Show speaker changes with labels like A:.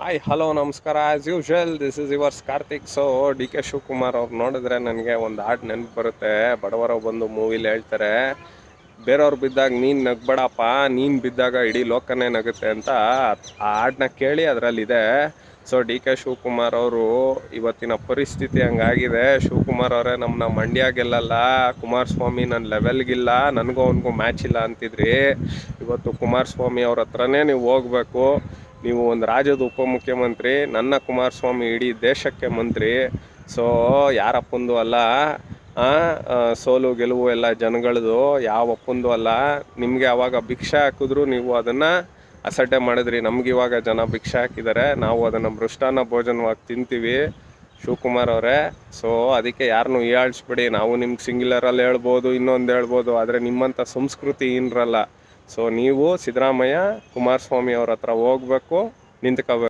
A: Hi hello ನಮಸ್ಕಾರ. As usual this is yours Karthik. So D K Shivakumar ಅವ್ರು ನೋಡಿದ್ರೆ ನನಗೆ ಒಂದು ಹಾಡು ನೆನಪು ಬರುತ್ತೆ. ಬಡವರ ಬಂದು ಮೂವಿಲಿ ಹೇಳ್ತಾರೆ, ಬೇರೆಯವ್ರು ಬಿದ್ದಾಗ ನೀನು ನಗ್ಬೇಡಪ್ಪ, ನೀನು ಬಿದ್ದಾಗ ಇಡೀ ಲೋಕನೇ ನಗುತ್ತೆ ಅಂತ. ಆ ಹಾಡನ್ನ ಕೇಳಿ ಅದರಲ್ಲಿದೆ. ಸೊ ಡಿ ಕೆ ಶಿವಕುಮಾರ್ ಅವರು ಇವತ್ತಿನ ಪರಿಸ್ಥಿತಿ ಹಂಗಾಗಿದೆ. ಶಿವಕುಮಾರ್ ಅವರೇ ನಮ್ಮನ್ನ ಮಂಡ್ಯ ಗೆಲ್ಲಲ್ಲ, ಕುಮಾರಸ್ವಾಮಿ ನನ್ನ ಲೆವೆಲ್ಗಿಲ್ಲ, ನನಗೂ ಅವನಿಗೂ ಮ್ಯಾಚ್ ಇಲ್ಲ ಅಂತಿದ್ರಿ. ಇವತ್ತು ಕುಮಾರಸ್ವಾಮಿ ಅವ್ರ ಹತ್ರನೇ ನೀವು ಹೋಗ್ಬೇಕು. ನೀವು ಒಂದು ರಾಜ್ಯದ ಉಪಮುಖ್ಯಮಂತ್ರಿ, ನನ್ನ ಕುಮಾರಸ್ವಾಮಿ ಇಡೀ ದೇಶಕ್ಕೆ ಮಂತ್ರಿ. ಸೊ ಯಾರಪ್ಪಂದು ಅಲ್ಲ, ಸೋಲು ಗೆಲುವು ಎಲ್ಲ ಜನಗಳದು, ಯಾವ ಅಪ್ಪಂದು ಅಲ್ಲ. ನಿಮಗೆ ಅವಾಗ ಭಿಕ್ಷೆ ಹಾಕಿದ್ರು ನೀವು ಅದನ್ನು ಅಸಡ್ಡೆ ಮಾಡಿದ್ರಿ. ನಮ್ಗೆ ಇವಾಗ ಜನ ಭಿಕ್ಷೆ ಹಾಕಿದ್ದಾರೆ, ನಾವು ಅದನ್ನು ಮೃಷ್ಟಾನ್ನ ಭೋಜನವಾಗಿ ತಿಂತೀವಿ. ಶಿವಕುಮಾರ್ ಅವರೇ, ಸೊ ಅದಕ್ಕೆ ಯಾರನ್ನೂ ಹೀಯಾಳಿಸ್ಬಿಡಿ. ನಾವು ನಿಮ್ಗೆ ಸಿಂಗ್ಯುಲರಲ್ಲಿ ಹೇಳ್ಬೋದು, ಇನ್ನೊಂದು ಹೇಳ್ಬೋದು, ಆದರೆ ನಿಮ್ಮಂಥ ಸಂಸ್ಕೃತಿ ಇನ್ರಲ್ಲ. ಸೊ ನೀವು ಸಿದ್ದರಾಮಯ್ಯ ಕುಮಾರಸ್ವಾಮಿ ಅವ್ರ ಹತ್ರ ಹೋಗ್ಬೇಕು, ನಿಂತ್ಕೋಬೇಕು.